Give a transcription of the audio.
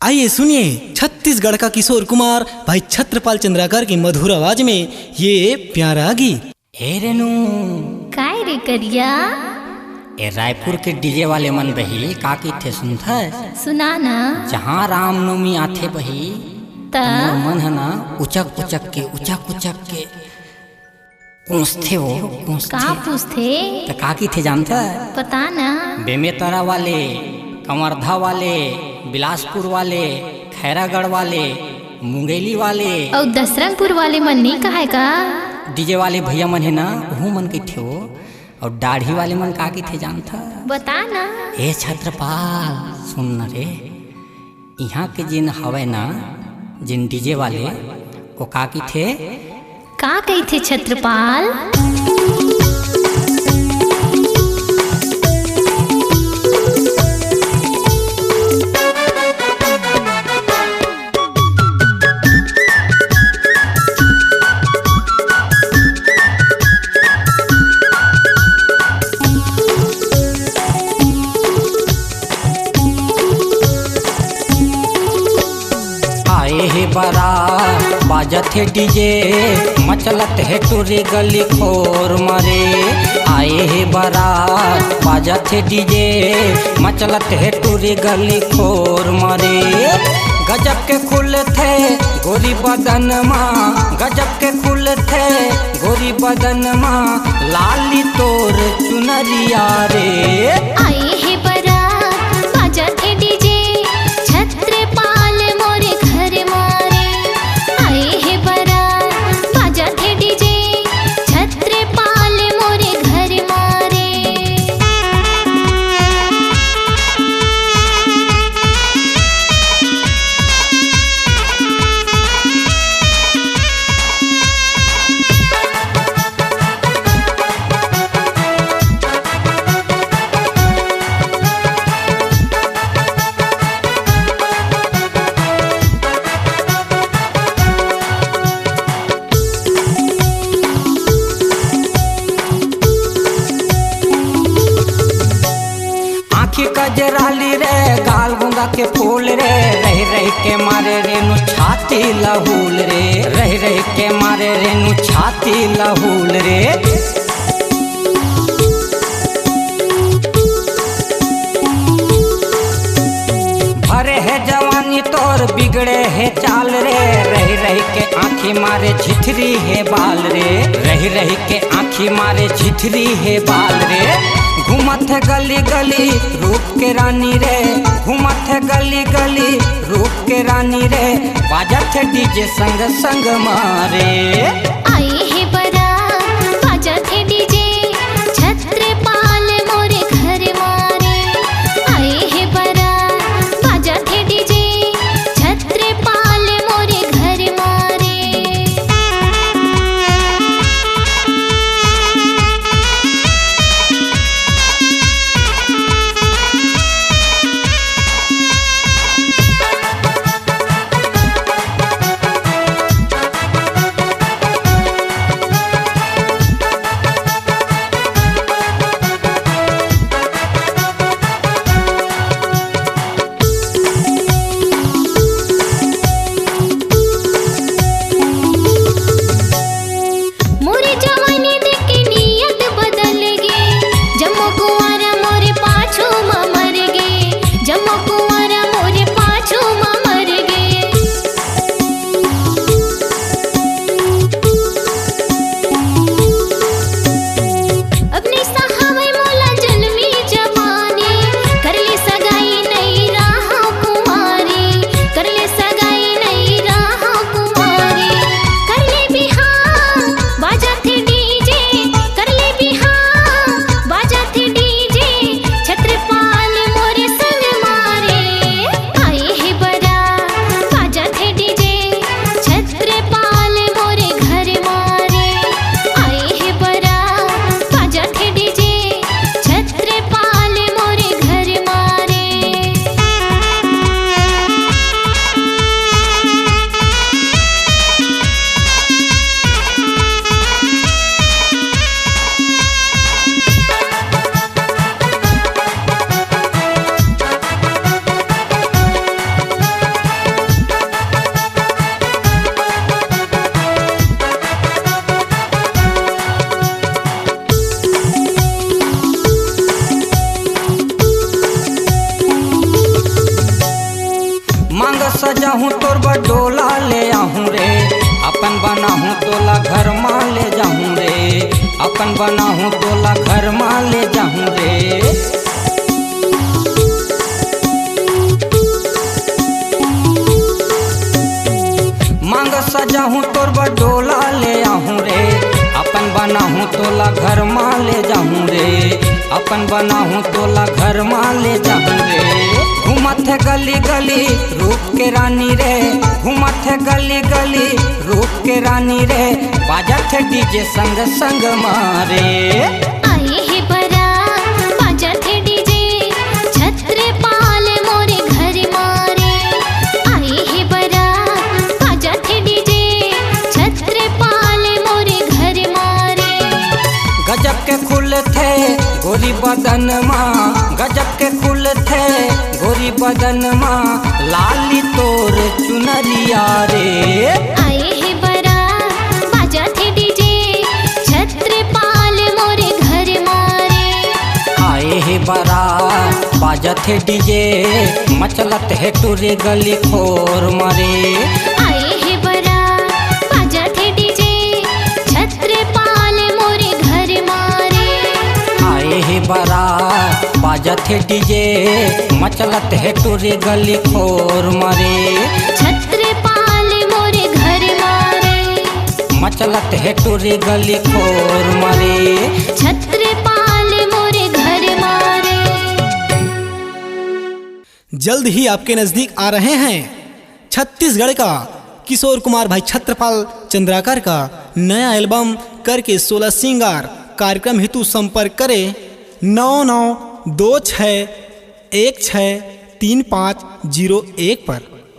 आइए सुनिए छत्तीसगढ़ का किशोर कुमार भाई छत्रपाल चंद्राकर की मधुर आवाज में ये प्यारा गीत। ए रेनू काय रे करिया ए रायपुर के डीजे वाले मन बही का की थे सुनता सुना ना जहाँ रामनवमी आथे बही ता मन है ना उचक उचक के पूछते वो का पूछते तो का की थे जानता पता ना बेमेतरा वाले, कंवरधा वाले, बिलासपुर वाले, खैरागढ़ वाले, मुंगेली वाले और दसरंगपुर वाले मन नहीं कहा का डीजे वाले भैया मन है ना वो मन के थे वो। और दाढ़ी वाले मन का की थे जानता बता ना। ए छत्रपाल सुन न रे, यहाँ के जिन हवे ना जिन डीजे वाले वो का की थे का कही थे छत्रपाल। बारात बाजत है डीजे मचलत है टूरी गली खोर मरे। आए है बारात बाजत है डीजे मचलत है टूरी गली खोर मरे। गजब के खुल थे गोरी बदन माँ, गजब के खुल थे गोरी बदन माँ, लाली तोर चुनरिया रे। आए है बारात बाजत है डीजे छत्रपाल मोरे घर मारे। आए है बारात बाजत है डीजे छत्रपाल मोरे घर मारे। कजराली रे गाल गुंगा के फूल रे, रह के मारे रेनु छाती लहूल रे, रह के मारे रेनु छाती लहूल रे। भरे है जवानी तोर बिगड़े है चाल रे, रह के आँखी मारे झिथरी है बाल रे, रह के आँखी मारे झिथरी है बाल रे। घूमत है गली गली रूप के रानी रे, घूमत है गली गली रूप के रानी रे, बाजत है डीजे संग संग मारे। आए है बारात बाजत है डीजे छत्रपाल मोरे घर मारे। आए है बारात बाजत है डीजे छत्रपाल मोरे घर मारे। सजाहूँ तोर बडोला ले आहूँ रे, अपन बनाहूँ तोला घर माँ ले जाहूँ रे, अपन बनाहूँ तोला घर माँ ले जाहूँ रे। मांग सजाहूँ तोर बडोला ले आहूँ रे, अपन बनाहूँ तोला घर माँ ले जाहूँ रे, अपन बनाहूँ तोला घर माँ ले जाहूँ रे। घूमत है गली गली रूप के रानी रे, घूमत है गली गली रूप के रानी रे, बाजत है डीजे संग संग मारे। आए हे बारात बाजत है डीजे, छत्रपाल मोरे घर मारे। आए हे बारात बाजत है डीजे, छत्रपाल मोरे घर मारे। गजब के फूल थे गोरी बदन माँ, गजब के फूल थे गोरी बदन माँ, लाली तोर चुनरिया रे। आए हे बारात बाजत है डीजे, छत्रपाल मोरे घर मारे। आए हे बारात बाजत है डीजे, मचलत है टूरे गली खोर मारे। आए हे बारात बाजत है डीजे, छत्रपाल मोरे घर मारे। आए हे बारात बाजत है डीजे, मचलत है टूरे गली खोर मारे। छत्रपाल मोरे घर मारे, मचलत है टूरे गली खोर मारे। छत्रपाल मोरे घर मारे। जल्द ही आपके नजदीक आ रहे हैं छत्तीसगढ़ का किशोर कुमार भाई छत्रपाल चंद्राकर का नया एल्बम करके 16 सिंगार। कार्यक्रम हेतु संपर्क करें 9926163501 पर।